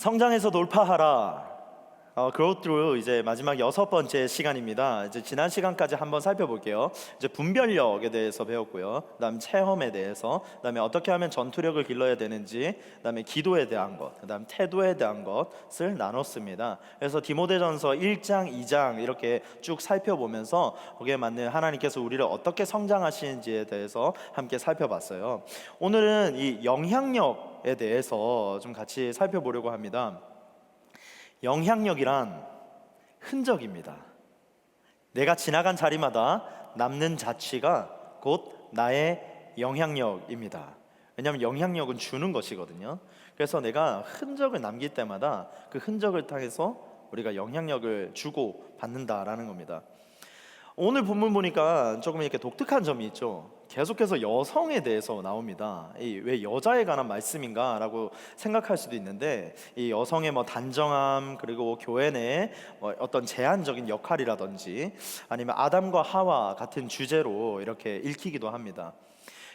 성장해서 돌파하라. 그것으로 이제 마지막 6번째 시간입니다. 이제 지난 시간까지 한번 살펴볼게요. 이제 분별력에 대해서 배웠고요. 그다음 체험에 대해서, 그다음에 어떻게 하면 전투력을 길러야 되는지, 그다음에 기도에 대한 것, 그다음 태도에 대한 것을 나눴습니다. 그래서 디모데전서 1장, 2장 이렇게 쭉 살펴보면서 거기에 맞는 하나님께서 우리를 어떻게 성장하시는지에 대해서 함께 살펴봤어요. 오늘은 이 영향력에 대해서 좀 같이 살펴보려고 합니다. 영향력이란 흔적입니다. 내가 지나간 자리마다 남는 자취가 곧 나의 영향력입니다. 왜냐하면 영향력은 주는 것이거든요. 그래서 내가 흔적을 남길 때마다 그 흔적을 통해서 우리가 영향력을 주고 받는다라는 겁니다. 오늘 본문 보니까 조금 이렇게 독특한 점이 있죠. 계속해서 여성에 대해서 나옵니다. 왜 여자에 관한 말씀인가라고 생각할 수도 있는데, 이 여성의 단정함, 그리고 교회 내에 어떤 제한적인 역할이라든지 아니면 아담과 하와 같은 주제로 이렇게 읽히기도 합니다.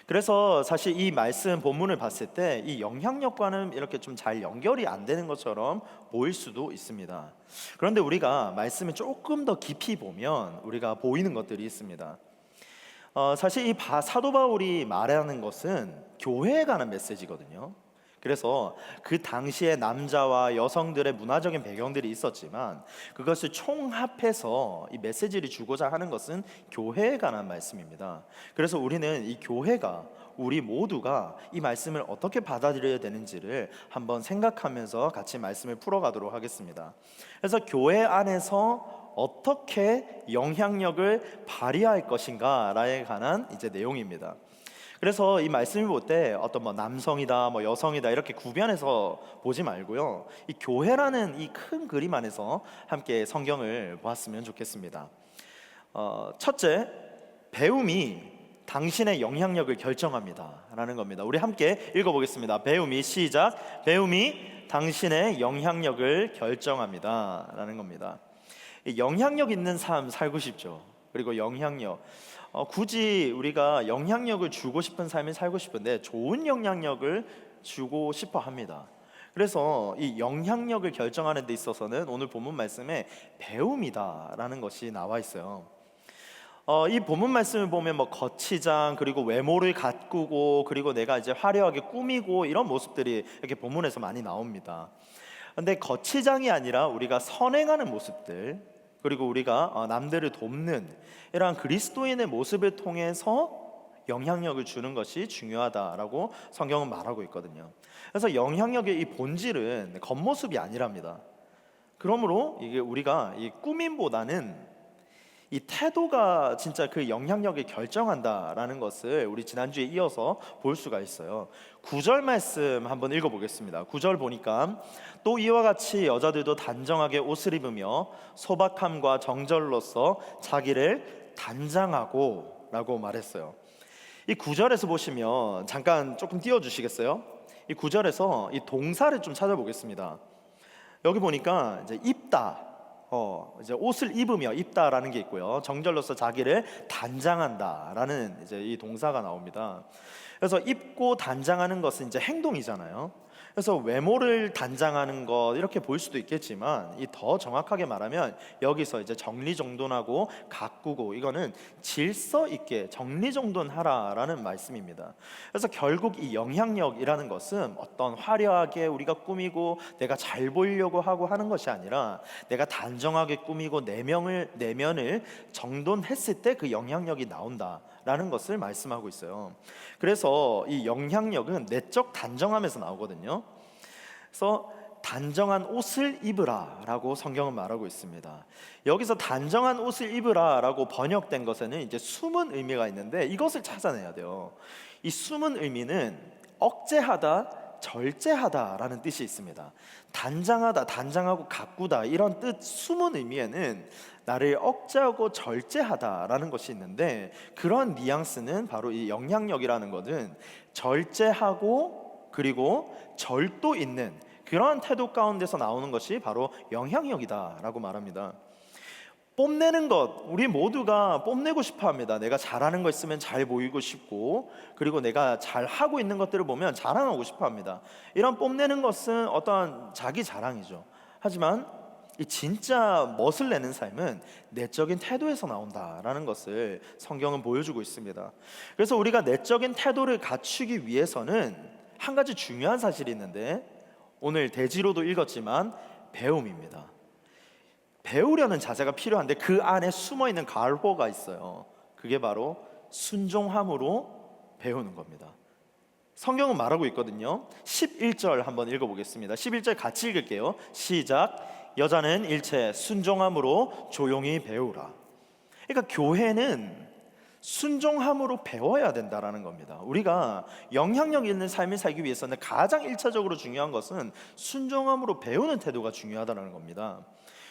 그래서 사실 이 말씀 본문을 봤을 때 이 영향력과는 이렇게 좀 잘 연결이 안 되는 것처럼 보일 수도 있습니다. 그런데 우리가 말씀을 조금 더 깊이 보면 우리가 보이는 것들이 있습니다. 사실 이 사도 바울이 말하는 것은 교회에 관한 메시지거든요. 그래서 그 당시에 남자와 여성들의 문화적인 배경들이 있었지만 그것을 총합해서 이 메시지를 주고자 하는 것은 교회에 관한 말씀입니다. 그래서 우리는 이 교회가, 우리 모두가 이 말씀을 어떻게 받아들여야 되는지를 한번 생각하면서 같이 말씀을 풀어가도록 하겠습니다. 그래서 교회 안에서 어떻게 영향력을 발휘할 것인가에 관한 이제 내용입니다. 그래서 이 말씀을 볼 때 어떤 남성이다, 여성이다 이렇게 구별해서 보지 말고요. 이 교회라는 이 큰 그림 안에서 함께 성경을 보았으면 좋겠습니다. 첫째, 배움이 당신의 영향력을 결정합니다라는 겁니다. 우리 함께 읽어보겠습니다. 배움이 시작. 배움이 당신의 영향력을 결정합니다라는 겁니다. 영향력 있는 삶 살고 싶죠. 그리고 영향력, 굳이 우리가 영향력을 주고 싶은 삶을 살고 싶은데 좋은 영향력을 주고 싶어 합니다. 그래서 이 영향력을 결정하는 데 있어서는 오늘 본문 말씀에 배움이다라는 것이 나와 있어요. 이 본문 말씀을 보면 거치장, 그리고 외모를 가꾸고, 그리고 내가 이제 화려하게 꾸미고 이런 모습들이 이렇게 본문에서 많이 나옵니다. 근데 거치장이 아니라 우리가 선행하는 모습들, 그리고 우리가 남들을 돕는 이러한 그리스도인의 모습을 통해서 영향력을 주는 것이 중요하다라고 성경은 말하고 있거든요. 그래서 영향력의 이 본질은 겉모습이 아니랍니다. 그러므로 이게 우리가 이 꾸밈보다는 이 태도가 진짜 그 영향력을 결정한다라는 것을 우리 지난주에 이어서 볼 수가 있어요. 9절 말씀 한번 읽어보겠습니다. 9절 보니까 또 이와 같이 여자들도 단정하게 옷을 입으며 소박함과 정절로서 자기를 단장하고 라고 말했어요. 이 9절에서 보시면 잠깐 조금 띄워주시겠어요? 이 9절에서 이 동사를 좀 찾아보겠습니다. 여기 보니까 이제 입다, 이제 옷을 입으며 입다라는 게 있고요. 정절로서 자기를 단장한다라는 이제 이 동사가 나옵니다. 그래서 입고 단장하는 것은 이제 행동이잖아요. 그래서 외모를 단장하는 것 이렇게 볼 수도 있겠지만 이 더 정확하게 말하면 여기서 이제 정리정돈하고 가꾸고, 이거는 질서 있게 정리정돈하라라는 말씀입니다. 그래서 결국 이 영향력이라는 것은 어떤 화려하게 우리가 꾸미고 내가 잘 보이려고 하고 하는 것이 아니라 내가 단정하게 꾸미고 내면을 정돈했을 때 그 영향력이 나온다라는 것을 말씀하고 있어요. 그래서 이 영향력은 내적 단정함에서 나오거든요. 그래서 단정한 옷을 입으라 라고 성경은 말하고 있습니다. 여기서 단정한 옷을 입으라 라고 번역된 것에는 이제 숨은 의미가 있는데 이것을 찾아내야 돼요. 이 숨은 의미는 억제하다, 절제하다 라는 뜻이 있습니다. 단장하다, 단장하고 가꾸다 이런 뜻, 숨은 의미에는 나를 억제하고 절제하다 라는 것이 있는데, 그런 뉘앙스는 바로 이 영향력이라는 것은 절제하고 그리고 절도 있는 그러한 태도 가운데서 나오는 것이 바로 영향력이다 라고 말합니다. 뽐내는 것, 우리 모두가 뽐내고 싶어 합니다. 내가 잘하는 거 있으면 잘 보이고 싶고, 그리고 내가 잘 하고 있는 것들을 보면 자랑하고 싶어 합니다. 이런 뽐내는 것은 어떠한 자기 자랑이죠. 하지만 이 진짜 멋을 내는 삶은 내적인 태도에서 나온다라는 것을 성경은 보여주고 있습니다. 그래서 우리가 내적인 태도를 갖추기 위해서는 한 가지 중요한 사실이 있는데, 오늘 대지로도 읽었지만 배움입니다. 배우려는 자세가 필요한데 그 안에 숨어있는 갈호가 있어요. 그게 바로 순종함으로 배우는 겁니다. 성경은 말하고 있거든요. 11절 한번 읽어보겠습니다. 11절 같이 읽을게요. 시작. 여자는 일체 순종함으로 조용히 배우라. 그러니까 교회는 순종함으로 배워야 된다라는 겁니다. 우리가 영향력 있는 삶을 살기 위해서는 가장 1차적으로 중요한 것은 순종함으로 배우는 태도가 중요하다는 겁니다.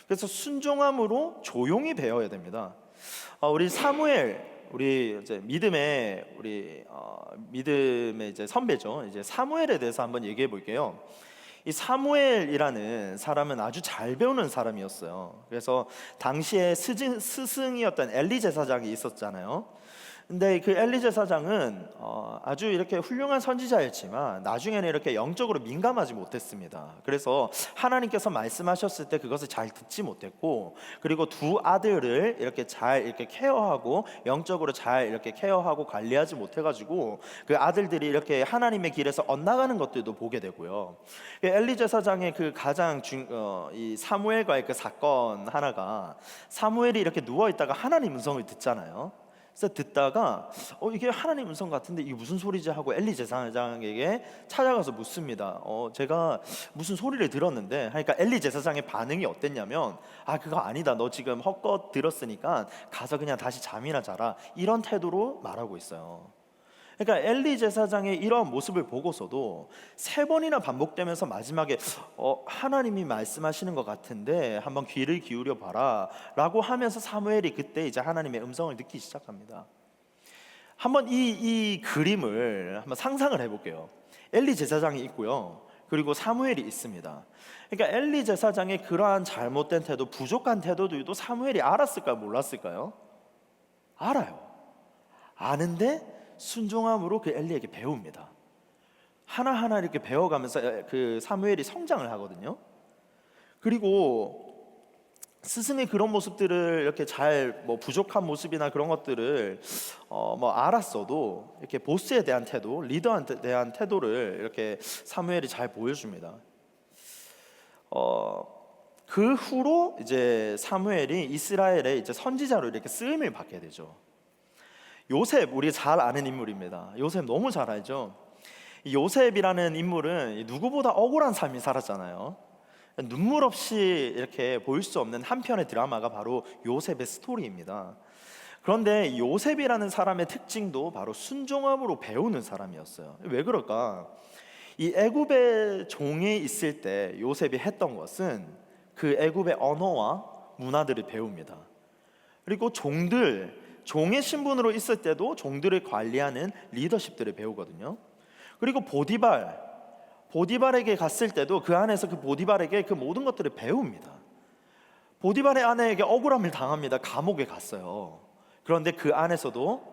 그래서 순종함으로 조용히 배워야 됩니다. 우리 사무엘, 우리 이제 믿음의 이제 선배죠. 이제 사무엘에 대해서 한번 얘기해 볼게요. 이 사무엘이라는 사람은 아주 잘 배우는 사람이었어요. 그래서 당시에 스승이었던 엘리 제사장이 있었잖아요. 근데 그 엘리 제사장은 아주 이렇게 훌륭한 선지자였지만 나중에는 이렇게 영적으로 민감하지 못했습니다. 그래서 하나님께서 말씀하셨을 때 그것을 잘 듣지 못했고, 그리고 두 아들을 이렇게 잘 이렇게 케어하고 영적으로 잘 이렇게 케어하고 관리하지 못해가지고 그 아들들이 이렇게 하나님의 길에서 엇나가는 것들도 보게 되고요. 엘리 제사장의 그 가장 이 사무엘과의 그 사건 하나가, 사무엘이 이렇게 누워 있다가 하나님 음성을 듣잖아요. 그래서 듣다가 이게 하나님 음성 같은데 이게 무슨 소리지 하고 엘리 제사장에게 찾아가서 묻습니다. 제가 무슨 소리를 들었는데 하니까 엘리 제사장의 반응이 어땠냐면, 그거 아니다, 너 지금 헛것 들었으니까 가서 그냥 다시 잠이나 자라, 이런 태도로 말하고 있어요. 그러니까 엘리 제사장의 이러한 모습을 보고서도 3번이나 반복되면서 마지막에 하나님이 말씀하시는 것 같은데 한번 귀를 기울여 봐라 라고 하면서 사무엘이 그때 이제 하나님의 음성을 듣기 시작합니다. 한번 이 그림을 한번 상상을 해볼게요. 엘리 제사장이 있고요, 그리고 사무엘이 있습니다. 그러니까 엘리 제사장의 그러한 잘못된 태도, 부족한 태도들도 사무엘이 알았을까요, 몰랐을까요? 알아요. 아는데 순종함으로 그 엘리에게 배웁니다. 하나하나 이렇게 배워가면서 그 사무엘이 성장을 하거든요. 그리고 스승의 그런 모습들을 이렇게 잘 부족한 모습이나 그런 것들을 알았어도 이렇게 보스에 대한 태도, 리더한테 대한 태도를 이렇게 사무엘이 잘 보여줍니다. 그 후로 이제 사무엘이 이스라엘의 이제 선지자로 이렇게 쓰임을 받게 되죠. 요셉, 우리 잘 아는 인물입니다. 요셉 너무 잘 알죠. 요셉이라는 인물은 누구보다 억울한 삶이 살았잖아요. 눈물 없이 이렇게 보일 수 없는 한 편의 드라마가 바로 요셉의 스토리입니다. 그런데 요셉이라는 사람의 특징도 바로 순종함으로 배우는 사람이었어요. 왜 그럴까? 이 애굽의 종에 있을 때 요셉이 했던 것은 그 애굽의 언어와 문화들을 배웁니다. 그리고 종의 신분으로 있을 때도 종들을 관리하는 리더십들을 배우거든요. 그리고 보디발에게 갔을 때도 그 안에서 그 보디발에게 그 모든 것들을 배웁니다. 보디발의 아내에게 억울함을 당합니다. 감옥에 갔어요. 그런데 그 안에서도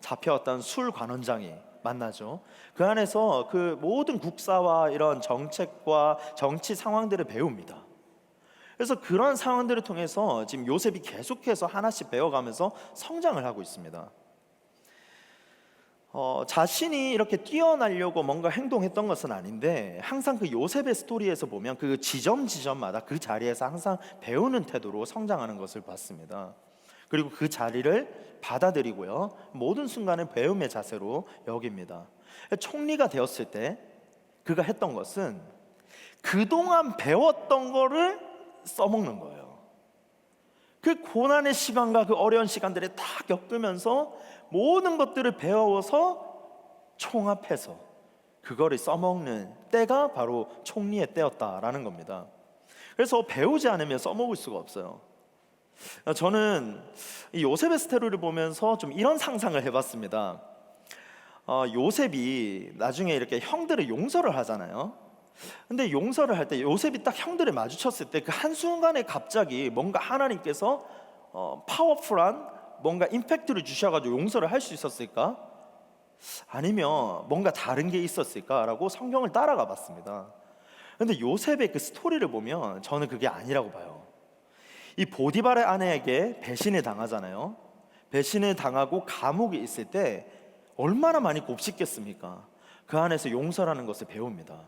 잡혀왔던 술 관원장이 만나죠. 그 안에서 그 모든 국사와 이런 정책과 정치 상황들을 배웁니다. 그래서 그런 상황들을 통해서 지금 요셉이 계속해서 하나씩 배워가면서 성장을 하고 있습니다. 자신이 이렇게 뛰어나려고 뭔가 행동했던 것은 아닌데, 항상 그 요셉의 스토리에서 보면 그 지점마다 그 자리에서 항상 배우는 태도로 성장하는 것을 봤습니다. 그리고 그 자리를 받아들이고요, 모든 순간을 배움의 자세로 여깁니다. 총리가 되었을 때 그가 했던 것은 그동안 배웠던 거를 써먹는 거예요. 그 고난의 시간과 그 어려운 시간들을 다 겪으면서 모든 것들을 배워서 총합해서 그거를 써먹는 때가 바로 총리의 때였다라는 겁니다. 그래서 배우지 않으면 써먹을 수가 없어요. 저는 이 요셉의 스토리를 보면서 좀 이런 상상을 해봤습니다. 요셉이 나중에 이렇게 형들을 용서를 하잖아요. 근데 용서를 할 때 요셉이 딱 형들을 마주쳤을 때 그 한순간에 갑자기 뭔가 하나님께서 파워풀한 뭔가 임팩트를 주셔가지고 용서를 할 수 있었을까? 아니면 뭔가 다른 게 있었을까라고 성경을 따라가 봤습니다. 근데 요셉의 그 스토리를 보면 저는 그게 아니라고 봐요. 이 보디발의 아내에게 배신을 당하잖아요. 배신을 당하고 감옥에 있을 때 얼마나 많이 곱씹겠습니까? 그 안에서 용서라는 것을 배웁니다.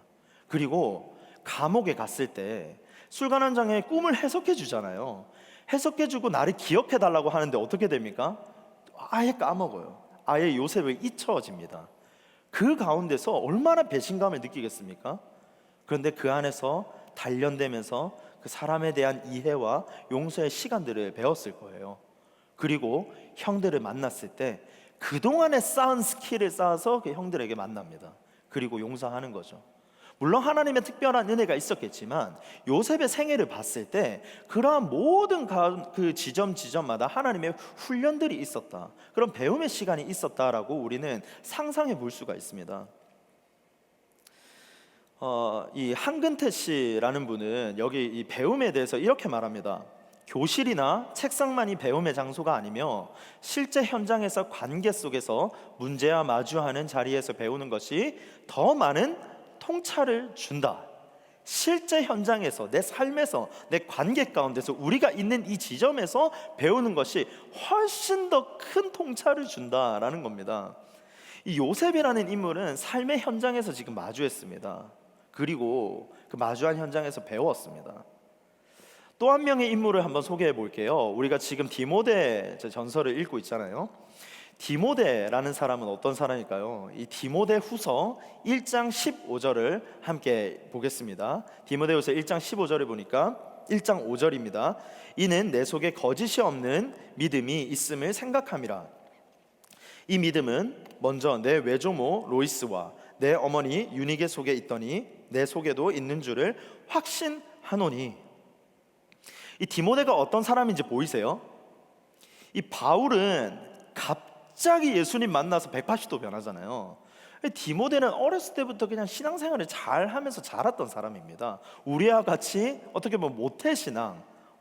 그리고 감옥에 갔을 때 술관원장의 꿈을 해석해 주잖아요. 해석해 주고 나를 기억해 달라고 하는데 어떻게 됩니까? 아예 까먹어요. 아예 요셉을 잊혀집니다. 그 가운데서 얼마나 배신감을 느끼겠습니까? 그런데 그 안에서 단련되면서 그 사람에 대한 이해와 용서의 시간들을 배웠을 거예요. 그리고 형들을 만났을 때 그동안에 쌓은 스킬을 쌓아서 그 형들에게 만납니다. 그리고 용서하는 거죠. 물론 하나님의 특별한 은혜가 있었겠지만 요셉의 생애를 봤을 때 그러한 모든 그 지점마다 하나님의 훈련들이 있었다. 그런 배움의 시간이 있었다라고 우리는 상상해 볼 수가 있습니다. 이 한근태 씨라는 분은 여기 이 배움에 대해서 이렇게 말합니다. 교실이나 책상만이 배움의 장소가 아니며 실제 현장에서 관계 속에서 문제와 마주하는 자리에서 배우는 것이 더 많은 통찰을 준다. 실제 현장에서 내 삶에서 내 관계 가운데서 우리가 있는 이 지점에서 배우는 것이 훨씬 더 큰 통찰을 준다라는 겁니다. 이 요셉이라는 인물은 삶의 현장에서 지금 마주했습니다. 그리고 그 마주한 현장에서 배웠습니다. 또 한 명의 인물을 한번 소개해 볼게요. 우리가 지금 디모데 전서를 읽고 있잖아요. 디모데라는 사람은 어떤 사람일까요? 이 디모데 후서 1장 15절을 함께 보겠습니다. 디모데후서 1장 15절을 보니까 1장 5절입니다. 이는 내 속에 거짓이 없는 믿음이 있음을 생각함이라. 이 믿음은 먼저 내 외조모 로이스와 내 어머니 유니게 속에 있더니 내 속에도 있는 줄을 확신하노니. 이 디모데가 어떤 사람인지 보이세요? 이 바울은 갑자기 예수님 만나서 180도 변하잖아요. 디모데는 어렸을 때부터 그냥 신앙생활을 잘 하면서 자랐던 사람입니다. 우리와 같이 어떻게 보면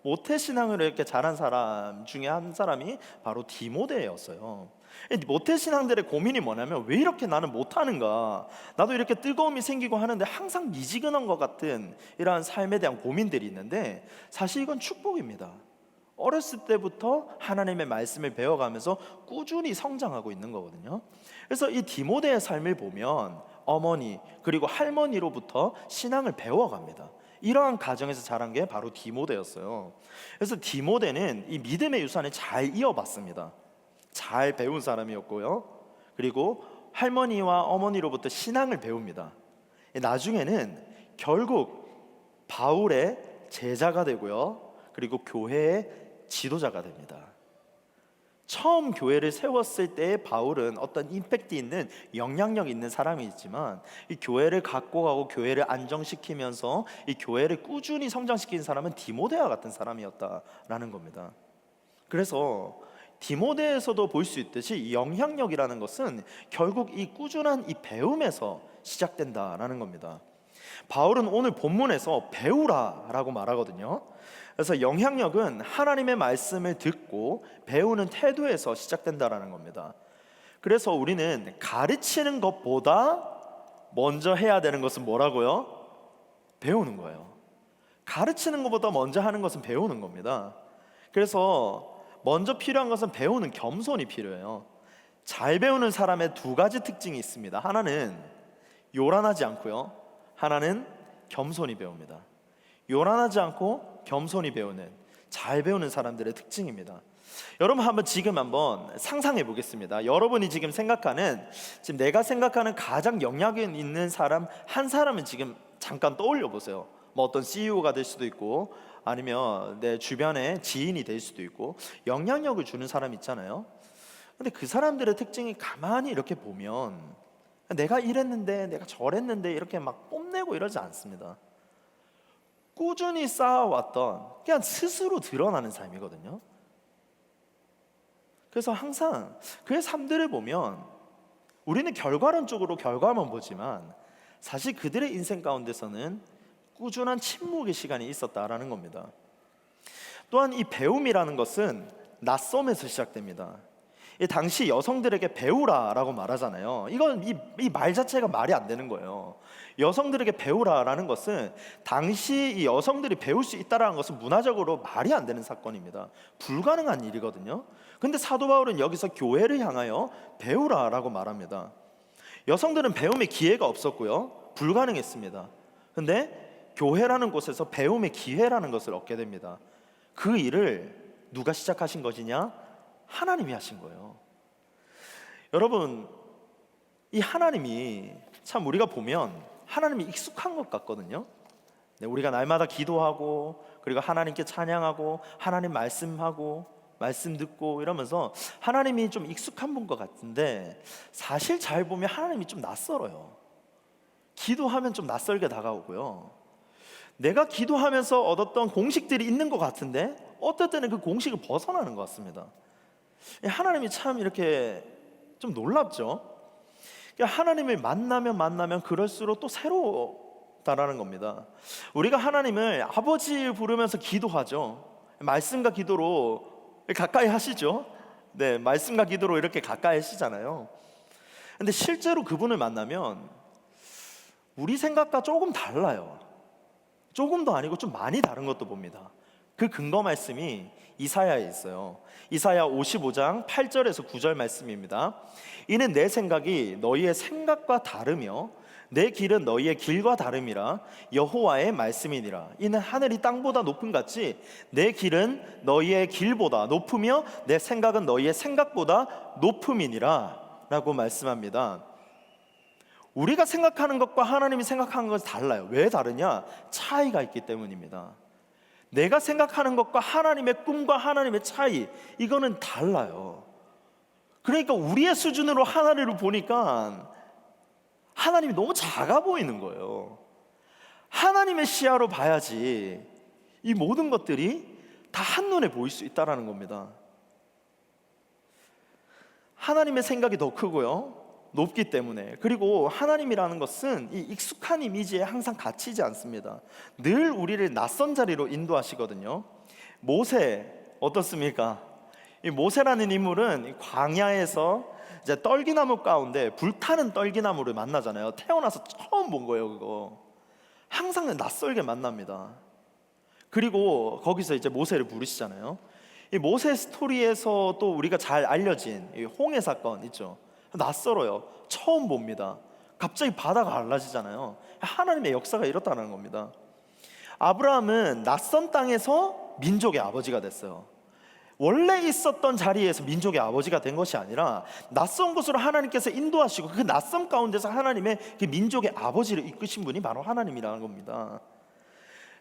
모태신앙으로 이렇게 자란 사람 중에 한 사람이 바로 디모데였어요. 모태신앙들의 고민이 뭐냐면 왜 이렇게 나는 못하는가, 나도 이렇게 뜨거움이 생기고 하는데 항상 미지근한 것 같은 이러한 삶에 대한 고민들이 있는데, 사실 이건 축복입니다. 어렸을 때부터 하나님의 말씀을 배워가면서 꾸준히 성장하고 있는 거거든요. 그래서 이 디모데의 삶을 보면 어머니 그리고 할머니로부터 신앙을 배워갑니다. 이러한 가정에서 자란 게 바로 디모데였어요. 그래서 디모데는 이 믿음의 유산을 잘 이어봤습니다. 잘 배운 사람이었고요. 그리고 할머니와 어머니로부터 신앙을 배웁니다. 나중에는 결국 바울의 제자가 되고요. 그리고 교회의 지도자가 됩니다. 처음 교회를 세웠을 때 바울은 어떤 임팩트 있는 영향력 있는 사람이 있지만 이 교회를 갖고 가고 교회를 안정시키면서 이 교회를 꾸준히 성장시킨 사람은 디모데와 같은 사람이었다라는 겁니다. 그래서 디모데에서도 볼 수 있듯이 이 영향력이라는 것은 결국 이 꾸준한 이 배움에서 시작된다라는 겁니다. 바울은 오늘 본문에서 배우라라고 말하거든요. 그래서 영향력은 하나님의 말씀을 듣고 배우는 태도에서 시작된다라는 겁니다. 그래서 우리는 가르치는 것보다 먼저 해야 되는 것은 뭐라고요? 배우는 거예요. 가르치는 것보다 먼저 하는 것은 배우는 겁니다. 그래서 먼저 필요한 것은 배우는 겸손이 필요해요. 잘 배우는 사람의 두 가지 특징이 있습니다. 하나는 요란하지 않고요, 하나는 겸손히 배웁니다. 요란하지 않고 겸손히 배우는, 잘 배우는 사람들의 특징입니다. 여러분 지금 한번 상상해 보겠습니다. 여러분이 지금 내가 생각하는 가장 영향력 있는 사람 한 사람은 지금 잠깐 떠올려 보세요. 뭐 어떤 CEO가 될 수도 있고 아니면 내 주변의 지인이 될 수도 있고 영향력을 주는 사람 있잖아요. 근데 그 사람들의 특징이 가만히 이렇게 보면 내가 이랬는데 내가 저랬는데 이렇게 막 뽐내고 이러지 않습니다. 꾸준히 쌓아왔던 그냥 스스로 드러나는 삶이거든요. 그래서 항상 그의 삶들을 보면 우리는 결과론적으로 결과만 보지만 사실 그들의 인생 가운데서는 꾸준한 침묵의 시간이 있었다라는 겁니다. 또한 이 배움이라는 것은 낯섦에서 시작됩니다. 이 당시 여성들에게 배우라라고 말하잖아요. 이건 이 말 자체가 말이 안 되는 거예요. 여성들에게 배우라라는 것은 당시 이 여성들이 배울 수 있다라는 것은 문화적으로 말이 안 되는 사건입니다. 불가능한 일이거든요. 근데 사도 바울은 여기서 교회를 향하여 배우라라고 말합니다. 여성들은 배움의 기회가 없었고요, 불가능했습니다. 근데 교회라는 곳에서 배움의 기회라는 것을 얻게 됩니다. 그 일을 누가 시작하신 것이냐? 하나님이 하신 거예요. 여러분, 이 하나님이 참 우리가 보면 하나님이 익숙한 것 같거든요. 네, 우리가 날마다 기도하고 그리고 하나님께 찬양하고 하나님 말씀하고 말씀 듣고 이러면서 하나님이 좀 익숙한 분 것 같은데, 사실 잘 보면 하나님이 좀 낯설어요. 기도하면 좀 낯설게 다가오고요, 내가 기도하면서 얻었던 공식들이 있는 것 같은데 어떨 때는 그 공식을 벗어나는 것 같습니다. 하나님이 참 이렇게 좀 놀랍죠. 하나님을 만나면 그럴수록 또 새롭다라는 겁니다. 우리가 하나님을 아버지 부르면서 기도하죠. 말씀과 기도로 가까이 하시죠. 네, 말씀과 기도로 이렇게 가까이 하시잖아요. 근데 실제로 그분을 만나면 우리 생각과 조금 달라요. 조금도 아니고 좀 많이 다른 것도 봅니다. 그 근거 말씀이 이사야에 있어요. 이사야 55장 8절에서 9절 말씀입니다. 이는 내 생각이 너희의 생각과 다르며 내 길은 너희의 길과 다름이라 여호와의 말씀이니라. 이는 하늘이 땅보다 높음 같이 내 길은 너희의 길보다 높으며 내 생각은 너희의 생각보다 높음이니라 라고 말씀합니다. 우리가 생각하는 것과 하나님이 생각하는 것이 달라요. 왜 다르냐? 차이가 있기 때문입니다. 내가 생각하는 것과 하나님의 꿈과 하나님의 차이, 이거는 달라요. 그러니까 우리의 수준으로 하나님을 보니까 하나님이 너무 작아 보이는 거예요. 하나님의 시야로 봐야지 이 모든 것들이 다 한눈에 보일 수 있다는 겁니다. 하나님의 생각이 더 크고요, 높기 때문에. 그리고 하나님이라는 것은 이 익숙한 이미지에 항상 갇히지 않습니다. 늘 우리를 낯선 자리로 인도하시거든요. 모세 어떻습니까? 이 모세라는 인물은 광야에서 이제 떨기나무 가운데 불타는 떨기나무를 만나잖아요. 태어나서 처음 본 거예요. 그거 항상 낯설게 만납니다. 그리고 거기서 이제 모세를 부르시잖아요. 이 모세 스토리에서 또 우리가 잘 알려진 이 홍해 사건 있죠. 낯설어요. 처음 봅니다. 갑자기 바다가 갈라지잖아요. 하나님의 역사가 이렇다는 겁니다. 아브라함은 낯선 땅에서 민족의 아버지가 됐어요. 원래 있었던 자리에서 민족의 아버지가 된 것이 아니라 낯선 곳으로 하나님께서 인도하시고 그 낯선 가운데서 하나님의 그 민족의 아버지를 이끄신 분이 바로 하나님이라는 겁니다.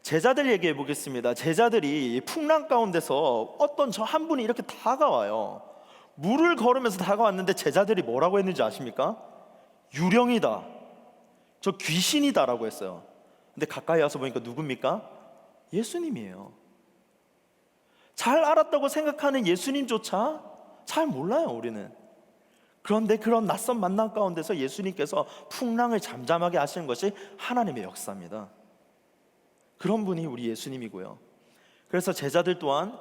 제자들 얘기해 보겠습니다. 제자들이 풍랑 가운데서 어떤 저 한 분이 이렇게 다가와요. 물을 걸으면서 다가왔는데 제자들이 뭐라고 했는지 아십니까? 유령이다, 저 귀신이다 라고 했어요. 근데 가까이 와서 보니까 누굽니까? 예수님이에요. 잘 알았다고 생각하는 예수님조차 잘 몰라요, 우리는. 그런데 그런 낯선 만남 가운데서 예수님께서 풍랑을 잠잠하게 하시는 것이 하나님의 역사입니다. 그런 분이 우리 예수님이고요. 그래서 제자들 또한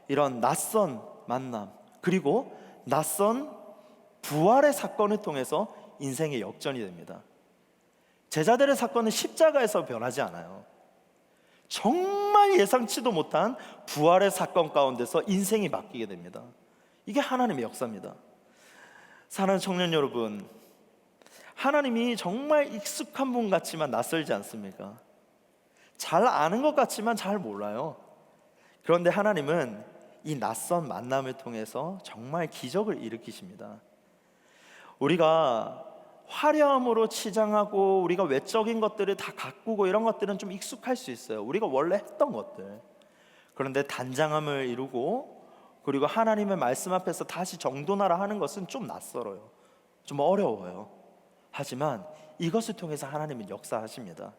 이런 낯선 만남, 그리고 낯선 부활의 사건을 통해서 인생의 역전이 됩니다. 제자들의 사건은 십자가에서 변하지 않아요. 정말 예상치도 못한 부활의 사건 가운데서 인생이 바뀌게 됩니다. 이게 하나님의 역사입니다. 사랑하는 청년 여러분, 하나님이 정말 익숙한 분 같지만 낯설지 않습니까? 잘 아는 것 같지만 잘 몰라요. 그런데 하나님은 이 낯선 만남을 통해서 정말 기적을 일으키십니다. 우리가 화려함으로 치장하고 우리가 외적인 것들을 다 가꾸고 이런 것들은 좀 익숙할 수 있어요. 우리가 원래 했던 것들. 그런데 단장함을 이루고 그리고 하나님의 말씀 앞에서 다시 정돈하라 하는 것은 좀 낯설어요. 좀 어려워요. 하지만 이것을 통해서 하나님은 역사하십니다.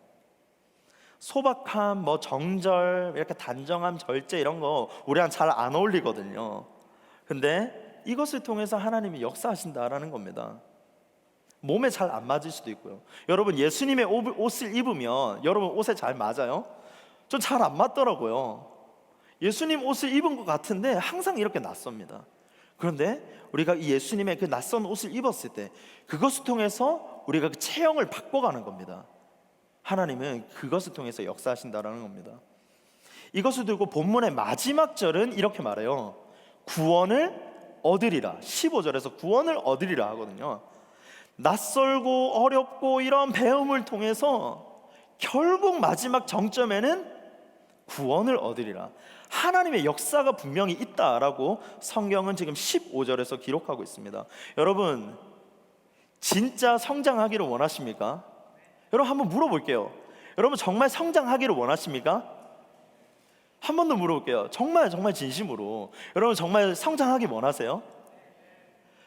소박함, 정절, 이렇게 단정함, 절제 이런 거 우리랑 잘 안 어울리거든요. 근데 이것을 통해서 하나님이 역사하신다라는 겁니다. 몸에 잘 안 맞을 수도 있고요. 여러분, 예수님의 옷을 입으면 여러분 옷에 잘 맞아요? 전 잘 안 맞더라고요. 예수님 옷을 입은 것 같은데 항상 이렇게 낯섭니다. 그런데 우리가 이 예수님의 그 낯선 옷을 입었을 때 그것을 통해서 우리가 그 체형을 바꿔가는 겁니다. 하나님은 그것을 통해서 역사하신다라는 겁니다. 이것을 들고 본문의 마지막 절은 이렇게 말해요. 구원을 얻으리라. 15절에서 구원을 얻으리라 하거든요. 낯설고 어렵고 이런 배움을 통해서 결국 마지막 정점에는 구원을 얻으리라. 하나님의 역사가 분명히 있다라고 성경은 지금 15절에서 기록하고 있습니다. 여러분, 진짜 성장하기를 원하십니까? 여러분, 한번 물어볼게요. 여러분, 정말 성장하기를 원하십니까? 한 번 더 물어볼게요. 정말 진심으로 여러분, 정말 성장하기 원하세요?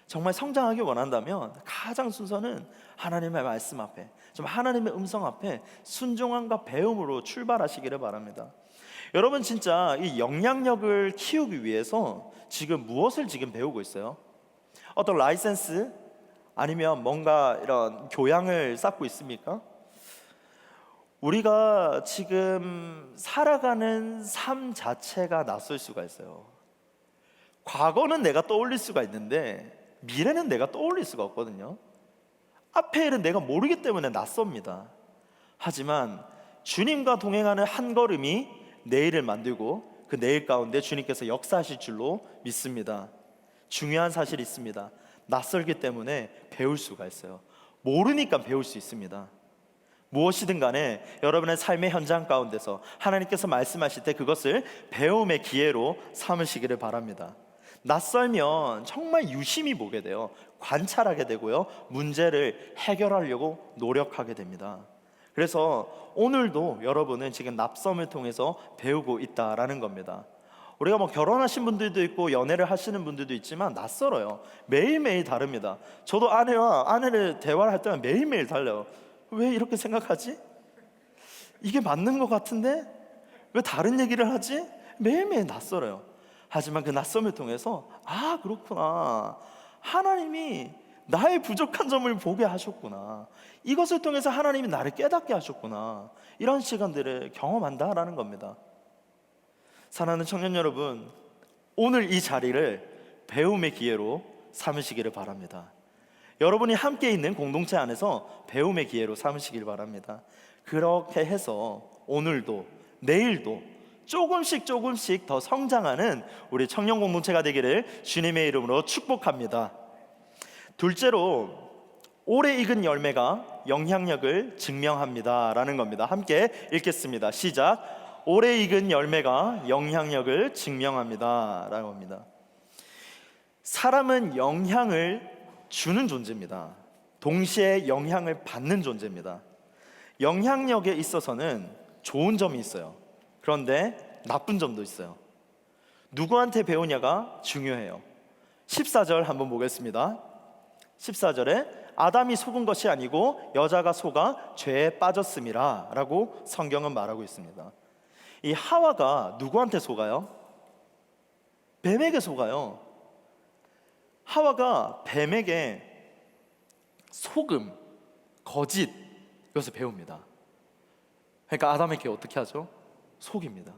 정말 성장하기 원한다면 가장 순서는 하나님의 말씀 앞에, 좀 하나님의 음성 앞에 순종함과 배움으로 출발하시기를 바랍니다. 여러분, 진짜 이 영향력을 키우기 위해서 지금 무엇을 지금 배우고 있어요? 어떤 라이센스 아니면 뭔가 이런 교양을 쌓고 있습니까? 우리가 지금 살아가는 삶 자체가 낯설 수가 있어요. 과거는 내가 떠올릴 수가 있는데 미래는 내가 떠올릴 수가 없거든요. 앞의 일은 내가 모르기 때문에 낯섭니다. 하지만 주님과 동행하는 한 걸음이 내일을 만들고 그 내일 가운데 주님께서 역사하실 줄로 믿습니다. 중요한 사실이 있습니다. 낯설기 때문에 배울 수가 있어요. 모르니까 배울 수 있습니다. 무엇이든 간에 여러분의 삶의 현장 가운데서 하나님께서 말씀하실 때 그것을 배움의 기회로 삼으시기를 바랍니다. 낯설면 정말 유심히 보게 돼요. 관찰하게 되고요, 문제를 해결하려고 노력하게 됩니다. 그래서 오늘도 여러분은 지금 낯섦을 통해서 배우고 있다라는 겁니다. 우리가 뭐 결혼하신 분들도 있고 연애를 하시는 분들도 있지만 낯설어요. 매일매일 다릅니다. 저도 아내를 대화를 할 때만 매일매일 달라요. 왜 이렇게 생각하지? 이게 맞는 것 같은데 왜 다른 얘기를 하지? 매일매일 낯설어요. 하지만 그 낯섦을 통해서 아, 그렇구나, 하나님이 나의 부족한 점을 보게 하셨구나, 이것을 통해서 하나님이 나를 깨닫게 하셨구나, 이런 시간들을 경험한다라는 겁니다. 사랑하는 청년 여러분, 오늘 이 자리를 배움의 기회로 삼으시기를 바랍니다. 여러분이 함께 있는 공동체 안에서 배움의 기회로 삼으시길 바랍니다. 그렇게 해서 오늘도 내일도 조금씩 더 성장하는 우리 청년 공동체가 되기를 주님의 이름으로 축복합니다. 둘째로, 오래 익은 열매가 영향력을 증명합니다 라는 겁니다. 함께 읽겠습니다. 시작. 오래 익은 열매가 영향력을 증명합니다 라고 합니다. 사람은 영향을 주는 존재입니다. 동시에 영향을 받는 존재입니다. 영향력에 있어서는 좋은 점이 있어요. 그런데 나쁜 점도 있어요. 누구한테 배우냐가 중요해요. 14절 한번 보겠습니다. 14절에 아담이 속은 것이 아니고 여자가 속아 죄에 빠졌음이라 라고 성경은 말하고 있습니다. 이 하와가 누구한테 속아요? 뱀에게 속아요. 하와가 뱀에게 속음, 거짓, 이것을 배웁니다. 그러니까 아담에게 어떻게 하죠? 속입니다.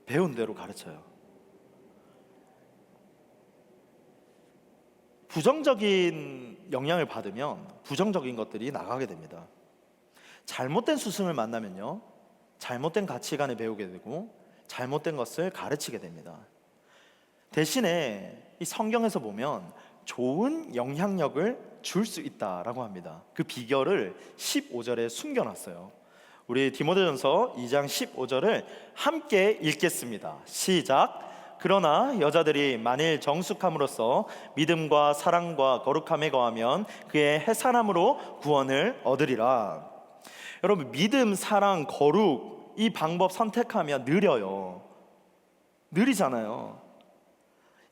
배운 대로 가르쳐요. 부정적인 영향을 받으면 부정적인 것들이 나가게 됩니다. 잘못된 스승을 만나면요, 잘못된 가치관을 배우게 되고 잘못된 것을 가르치게 됩니다. 대신에 이 성경에서 보면 좋은 영향력을 줄 수 있다라고 합니다. 그 비결을 15절에 숨겨놨어요. 우리 디모데전서 2장 15절을 함께 읽겠습니다. 시작. 그러나 여자들이 만일 정숙함으로써 믿음과 사랑과 거룩함에 거하면 그의 해산함으로 구원을 얻으리라. 여러분, 믿음, 사랑, 거룩, 이 방법 선택하면 느려요. 느리잖아요.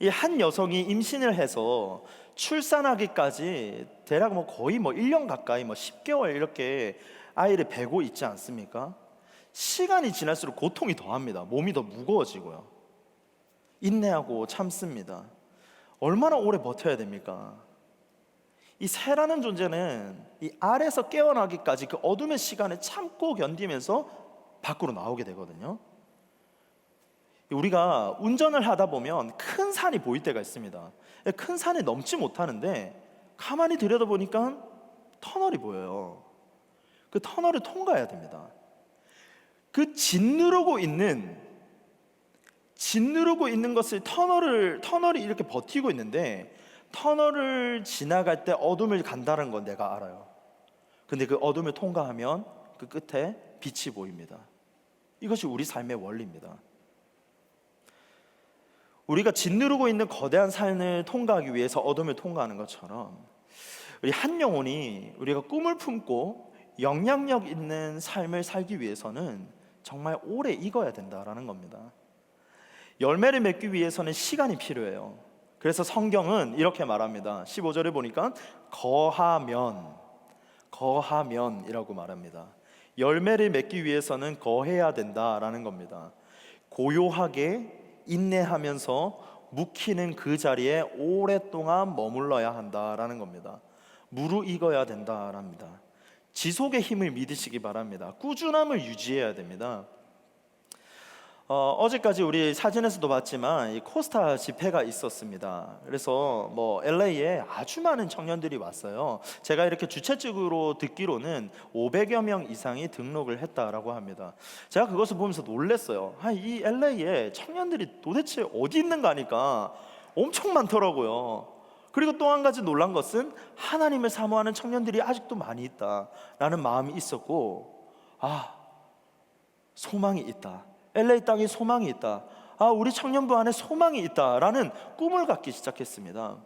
이 한 여성이 임신을 해서 출산하기까지 대략 거의 1년 가까이 10개월 이렇게 아이를 베고 있지 않습니까? 시간이 지날수록 고통이 더합니다. 몸이 더 무거워지고요. 인내하고 참습니다. 얼마나 오래 버텨야 됩니까? 이 새라는 존재는 이 알에서 깨어나기까지 그 어둠의 시간을 참고 견디면서 밖으로 나오게 되거든요. 우리가 운전을 하다 보면 큰 산이 보일 때가 있습니다. 큰 산에 넘지 못하는데 가만히 들여다보니까 터널이 보여요. 그 터널을 통과해야 됩니다. 그 짓누르고 있는 것을 터널이 이렇게 버티고 있는데, 터널을 지나갈 때 어둠을 간다는 건 내가 알아요. 근데 그 어둠을 통과하면 그 끝에 빛이 보입니다. 이것이 우리 삶의 원리입니다. 우리가 짓누르고 있는 거대한 산을 통과하기 위해서 어둠을 통과하는 것처럼, 우리 한 영혼이 우리가 꿈을 품고 영향력 있는 삶을 살기 위해서는 정말 오래 익어야 된다라는 겁니다. 열매를 맺기 위해서는 시간이 필요해요. 그래서 성경은 이렇게 말합니다. 15절에 보니까 거하면이라고 말합니다. 열매를 맺기 위해서는 거해야 된다라는 겁니다. 고요하게 인내하면서 묵히는 그 자리에 오랫동안 머물러야 한다라는 겁니다. 무르익어야 된다랍니다. 지속의 힘을 믿으시기 바랍니다. 꾸준함을 유지해야 됩니다. 어제까지 우리 사진에서도 봤지만 이 코스타 집회가 있었습니다. 그래서 LA에 아주 많은 청년들이 왔어요. 제가 이렇게 주최 측으로 듣기로는 500여 명 이상이 등록을 했다라고 합니다. 제가 그것을 보면서 놀랐어요. 이 LA에 청년들이 도대체 어디 있는가 하니까 엄청 많더라고요. 그리고 또 한 가지 놀란 것은 하나님을 사모하는 청년들이 아직도 많이 있다라는 마음이 있었고, 소망이 있다. LA 땅에 소망이 있다. 우리 청년부 안에 소망이 있다라는 꿈을 갖기 시작했습니다.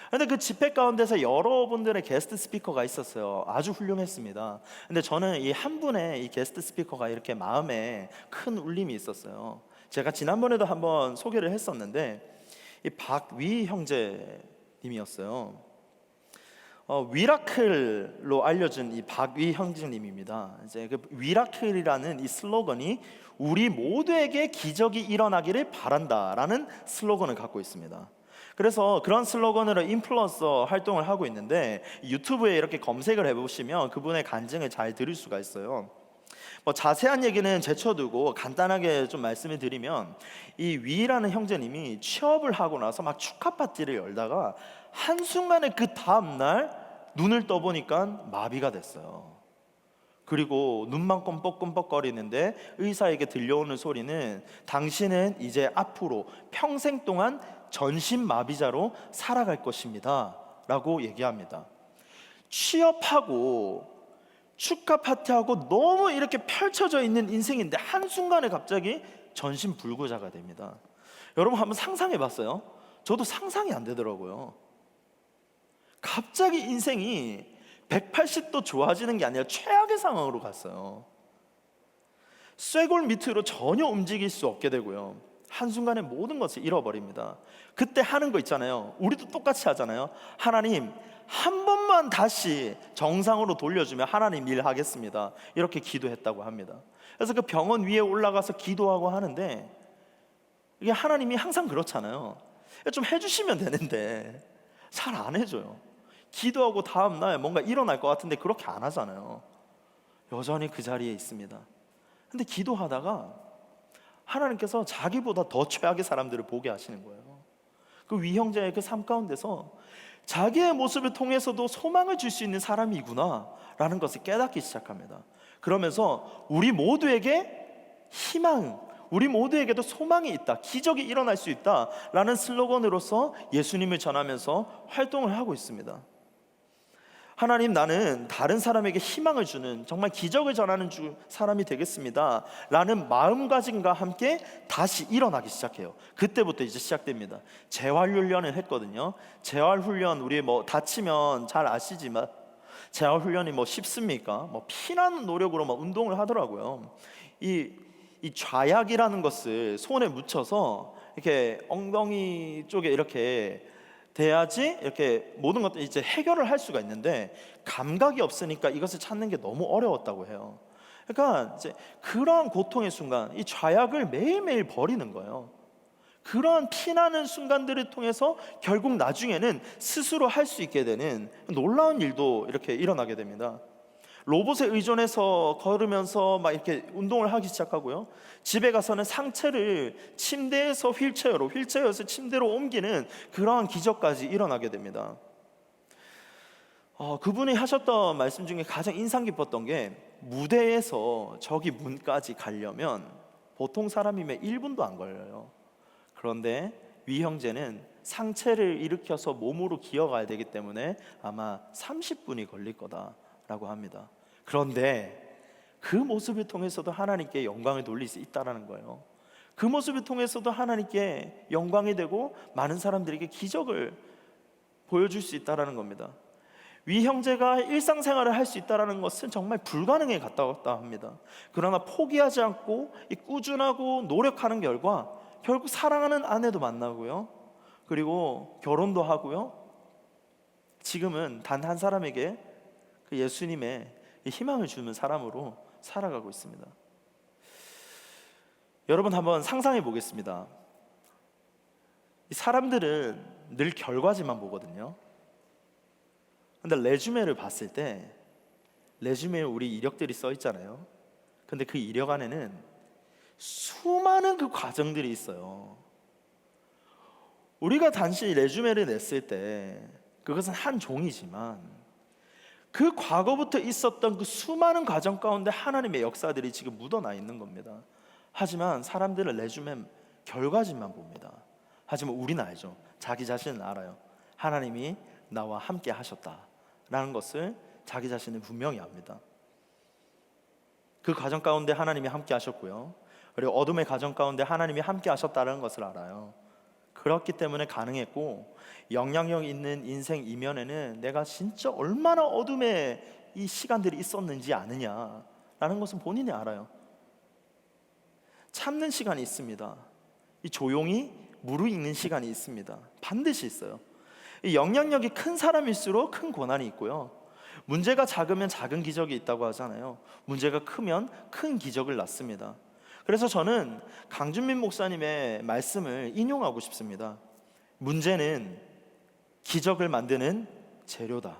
그런데 그 집회 가운데서 여러분들의 게스트 스피커가 있었어요. 아주 훌륭했습니다. 근데 저는 이 한 분의 이 게스트 스피커가 이렇게 마음에 큰 울림이 있었어요. 제가 지난번에도 한번 소개를 했었는데, 이 박위 형제님이었어요. 위라클로 알려진 이 박위 형제님입니다. 이제 그 위라클이라는 이 슬로건이 우리 모두에게 기적이 일어나기를 바란다라는 슬로건을 갖고 있습니다. 그래서 그런 슬로건으로 인플루언서 활동을 하고 있는데, 유튜브에 이렇게 검색을 해보시면 그분의 간증을 잘 들을 수가 있어요. 자세한 얘기는 제쳐두고 간단하게 좀 말씀을 드리면, 이 위라는 형제님이 취업을 하고 나서 막 축하 파티를 열다가 한순간에 그 다음날 눈을 떠보니까 마비가 됐어요. 그리고 눈만 껌뻑껌뻑거리는데 의사에게 들려오는 소리는 당신은 이제 앞으로 평생 동안 전신마비자로 살아갈 것입니다 라고 얘기합니다. 취업하고 축하 파티하고 너무 이렇게 펼쳐져 있는 인생인데 한순간에 갑자기 전신불구자가 됩니다. 여러분 한번 상상해 봤어요? 저도 상상이 안 되더라고요. 갑자기 인생이 180도 좋아지는 게 아니라 최악의 상황으로 갔어요. 쇄골 밑으로 전혀 움직일 수 없게 되고요. 한순간에 모든 것을 잃어버립니다. 그때 하는 거 있잖아요. 우리도 똑같이 하잖아요. 하나님, 한 번만 다시 정상으로 돌려주면 하나님 일하겠습니다. 이렇게 기도했다고 합니다. 그래서 그 병원 위에 올라가서 기도하고 하는데, 이게 하나님이 항상 그렇잖아요. 좀 해주시면 되는데 잘 안 해줘요. 기도하고 다음날 뭔가 일어날 것 같은데 그렇게 안 하잖아요. 여전히 그 자리에 있습니다. 근데 기도하다가 하나님께서 자기보다 더 최악의 사람들을 보게 하시는 거예요. 그 위형제의 그 삶 가운데서 자기의 모습을 통해서도 소망을 줄 수 있는 사람이구나 라는 것을 깨닫기 시작합니다. 그러면서 우리 모두에게 희망, 우리 모두에게도 소망이 있다, 기적이 일어날 수 있다 라는 슬로건으로서 예수님을 전하면서 활동을 하고 있습니다. 하나님, 나는 다른 사람에게 희망을 주는, 정말 기적을 전하는 사람이 되겠습니다 라는 마음가짐과 함께 다시 일어나기 시작해요. 그때부터 이제 시작됩니다. 재활훈련을 했거든요. 재활훈련, 우리 다치면 잘 아시지만 재활훈련이 쉽습니까? 피나는 노력으로 운동을 하더라고요. 이 좌약이라는 것을 손에 묻혀서 이렇게 엉덩이 쪽에 이렇게 돼야지 이렇게 모든 것들 이제 해결을 할 수가 있는데, 감각이 없으니까 이것을 찾는 게 너무 어려웠다고 해요. 그러니까 이제 그러한 고통의 순간, 이 좌약을 매일매일 버리는 거예요. 그러한 피나는 순간들을 통해서 결국 나중에는 스스로 할 수 있게 되는 놀라운 일도 이렇게 일어나게 됩니다. 로봇에 의존해서 걸으면서 막 이렇게 운동을 하기 시작하고요. 집에 가서는 상체를 침대에서 휠체어로, 휠체어에서 침대로 옮기는 그러한 기적까지 일어나게 됩니다. 그분이 하셨던 말씀 중에 가장 인상 깊었던 게, 무대에서 저기 문까지 가려면 보통 사람이면 1분도 안 걸려요. 그런데 위 형제는 상체를 일으켜서 몸으로 기어가야 되기 때문에 아마 30분이 걸릴 거다라고 합니다. 그런데 그 모습을 통해서도 하나님께 영광을 돌릴 수 있다는 거예요. 그 모습을 통해서도 하나님께 영광이 되고 많은 사람들에게 기적을 보여줄 수 있다는 겁니다. 위 형제가 일상생활을 할 수 있다는 것은 정말 불가능에 가까웠다 합니다. 그러나 포기하지 않고 꾸준하고 노력하는 결과 결국 사랑하는 아내도 만나고요, 그리고 결혼도 하고요, 지금은 단 한 사람에게 그 예수님의 희망을 주는 사람으로 살아가고 있습니다. 여러분, 한번 상상해 보겠습니다. 이 사람들은 늘 결과지만 보거든요. 근데 레주메를 봤을 때, 레주메에 우리 이력들이 써 있잖아요. 근데 그 이력 안에는 수많은 그 과정들이 있어요. 우리가 단지 레주메를 냈을 때 그것은 한 종이지만, 그 과거부터 있었던 그 수많은 과정 가운데 하나님의 역사들이 지금 묻어나 있는 겁니다. 하지만 사람들은 레주메 결과지만 봅니다. 하지만 우리는 알죠. 자기 자신은 알아요. 하나님이 나와 함께 하셨다라는 것을 자기 자신은 분명히 압니다. 그 과정 가운데 하나님이 함께 하셨고요, 그리고 어둠의 과정 가운데 하나님이 함께 하셨다는 것을 알아요. 그렇기 때문에 가능했고, 영향력 있는 인생 이면에는 내가 진짜 얼마나 어둠의 이 시간들이 있었는지 아느냐라는 것은 본인이 알아요. 참는 시간이 있습니다. 이 조용히 무르익는 시간이 있습니다. 반드시 있어요. 이 영향력이 큰 사람일수록 큰 고난이 있고요, 문제가 작으면 작은 기적이 있다고 하잖아요. 문제가 크면 큰 기적을 낳습니다. 그래서 저는 강준민 목사님의 말씀을 인용하고 싶습니다. 문제는 기적을 만드는 재료다.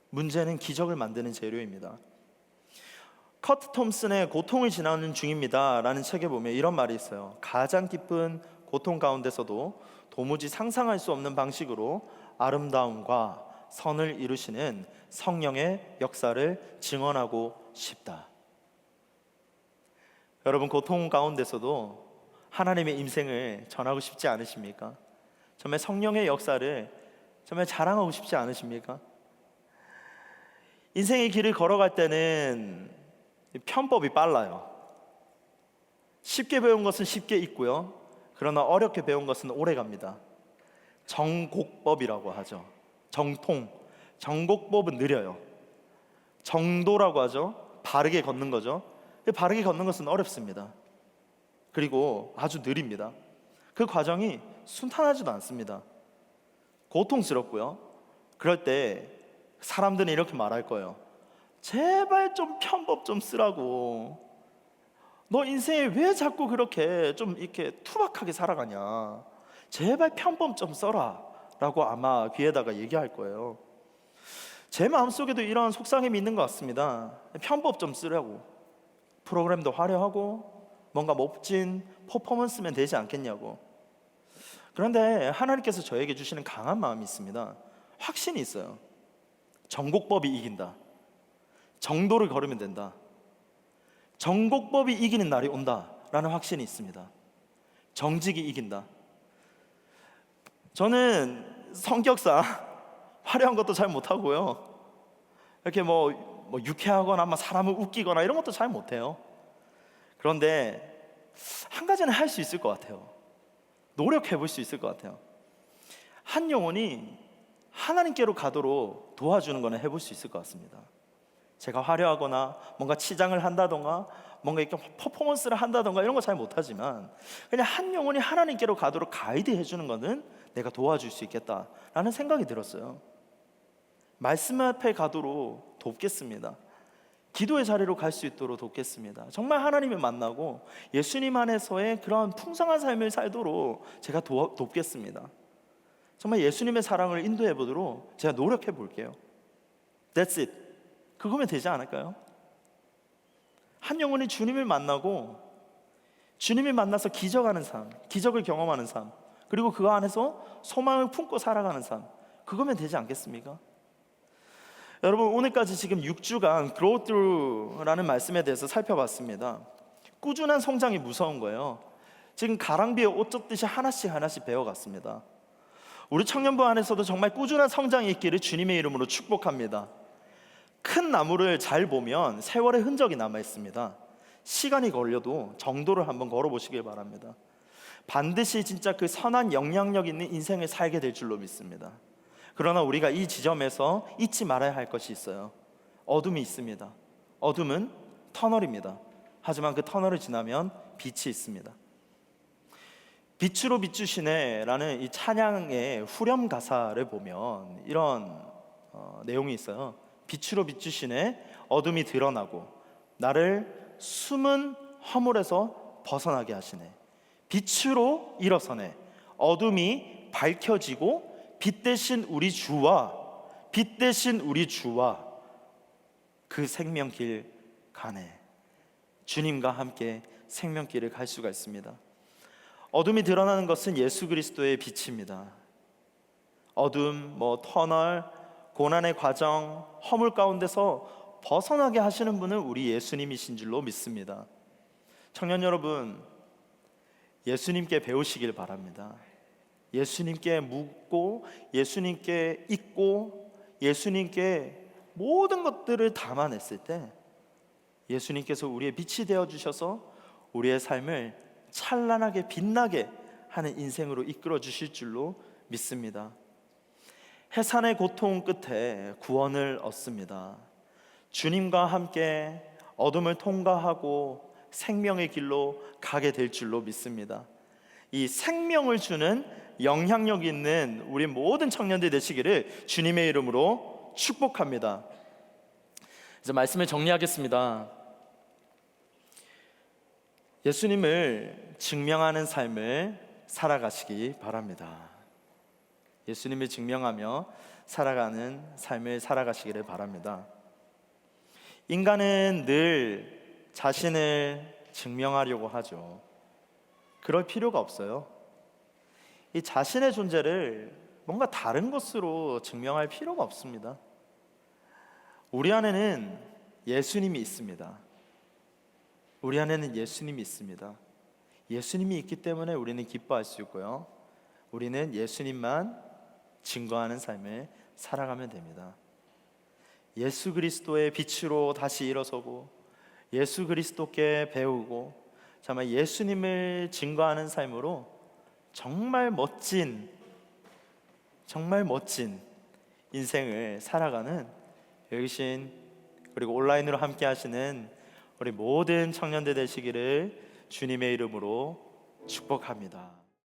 문제는 기적을 만드는 재료입니다. 커트 톰슨의 고통을 지나는 중입니다 라는 책에 보면 이런 말이 있어요. 가장 깊은 고통 가운데서도 도무지 상상할 수 없는 방식으로 아름다움과 선을 이루시는 성령의 역사를 증언하고 싶다. 여러분, 고통 가운데서도 하나님의 임생을 전하고 싶지 않으십니까? 정말 성령의 역사를 정말 자랑하고 싶지 않으십니까? 인생의 길을 걸어갈 때는 편법이 빨라요. 쉽게 배운 것은 쉽게 잊고요, 그러나 어렵게 배운 것은 오래 갑니다. 정곡법이라고 하죠. 정통. 정곡법은 느려요. 정도라고 하죠. 바르게 걷는 거죠. 바르게 걷는 것은 어렵습니다. 그리고 아주 느립니다. 그 과정이 순탄하지도 않습니다. 고통스럽고요. 그럴 때 사람들은 이렇게 말할 거예요. 제발 좀 편법 좀 쓰라고. 너 인생에 왜 자꾸 그렇게 좀 이렇게 투박하게 살아가냐. 제발 편법 좀 써라 라고 아마 귀에다가 얘기할 거예요. 제 마음속에도 이런 속상함이 있는 것 같습니다. 편법 좀 쓰라고. 프로그램도 화려하고 뭔가 멋진 퍼포먼스면 되지 않겠냐고. 그런데 하나님께서 저에게 주시는 강한 마음이 있습니다. 확신이 있어요. 정곡법이 이긴다. 정도를 걸으면 된다. 정곡법이 이기는 날이 온다라는 확신이 있습니다. 정직이 이긴다. 저는 성격상 화려한 것도 잘 못하고요, 이렇게 뭐 유쾌하거나 사람을 웃기거나 이런 것도 잘 못해요. 그런데 한 가지는 할 수 있을 것 같아요. 노력해 볼 수 있을 것 같아요. 한 영혼이 하나님께로 가도록 도와주는 거는 해볼 수 있을 것 같습니다. 제가 화려하거나 뭔가 치장을 한다던가 뭔가 이렇게 퍼포먼스를 한다던가 이런 거 잘 못하지만, 그냥 한 영혼이 하나님께로 가도록 가이드 해주는 거는 내가 도와줄 수 있겠다라는 생각이 들었어요. 말씀 앞에 가도록 돕겠습니다. 기도의 자리로 갈 수 있도록 돕겠습니다. 정말 하나님을 만나고 예수님 안에서의 그런 풍성한 삶을 살도록 제가 돕겠습니다. 정말 예수님의 사랑을 인도해 보도록 제가 노력해 볼게요. That's it. 그거면 되지 않을까요? 한 영혼이 주님을 만나고 주님을 만나서 기적하는 삶, 기적을 경험하는 삶, 그리고 그 안에서 소망을 품고 살아가는 삶, 그거면 되지 않겠습니까? 여러분, 오늘까지 지금 6주간 Grow Through라는 말씀에 대해서 살펴봤습니다. 꾸준한 성장이 무서운 거예요. 지금 가랑비에 옷 젖듯이 하나씩 하나씩 배워갔습니다. 우리 청년부 안에서도 정말 꾸준한 성장이 있기를 주님의 이름으로 축복합니다. 큰 나무를 잘 보면 세월의 흔적이 남아 있습니다. 시간이 걸려도 정도를 한번 걸어보시길 바랍니다. 반드시 진짜 그 선한 영향력 있는 인생을 살게 될 줄로 믿습니다. 그러나 우리가 이 지점에서 잊지 말아야 할 것이 있어요. 어둠이 있습니다. 어둠은 터널입니다. 하지만 그 터널을 지나면 빛이 있습니다. 빛으로 비추시네 라는 이 찬양의 후렴 가사를 보면 이런 내용이 있어요. 빛으로 비추시네, 어둠이 드러나고 나를 숨은 허물에서 벗어나게 하시네. 빛으로 일어서네, 어둠이 밝혀지고 빛 대신 우리 주와 그 생명길 가네. 주님과 함께 생명길을 갈 수가 있습니다. 어둠이 드러나는 것은 예수 그리스도의 빛입니다. 어둠, 터널, 고난의 과정, 허물 가운데서 벗어나게 하시는 분은 우리 예수님이신 줄로 믿습니다. 청년 여러분, 예수님께 배우시길 바랍니다. 예수님께 묻고 예수님께 잊고 예수님께 모든 것들을 담아냈을 때 예수님께서 우리의 빛이 되어주셔서 우리의 삶을 찬란하게 빛나게 하는 인생으로 이끌어 주실 줄로 믿습니다. 해산의 고통 끝에 구원을 얻습니다. 주님과 함께 어둠을 통과하고 생명의 길로 가게 될 줄로 믿습니다. 이 생명을 주는 영향력 있는 우리 모든 청년들 되시기를 주님의 이름으로 축복합니다. 이제 말씀을 정리하겠습니다. 예수님을 증명하는 삶을 살아가시기 바랍니다. 예수님을 증명하며 살아가는 삶을 살아가시기를 바랍니다. 인간은 늘 자신을 증명하려고 하죠. 그럴 필요가 없어요. 이 자신의 존재를 뭔가 다른 것으로 증명할 필요가 없습니다. 우리 안에는 예수님이 있습니다. 우리 안에는 예수님이 있습니다. 예수님이 있기 때문에 우리는 기뻐할 수 있고요. 우리는 예수님만 증거하는 삶을 살아가면 됩니다. 예수 그리스도의 빛으로 다시 일어서고 예수 그리스도께 배우고 정말 예수님을 증거하는 삶으로 정말 멋진 인생을 살아가는 여기 계신 그리고 온라인으로 함께 하시는 우리 모든 청년들 되시기를 주님의 이름으로 축복합니다.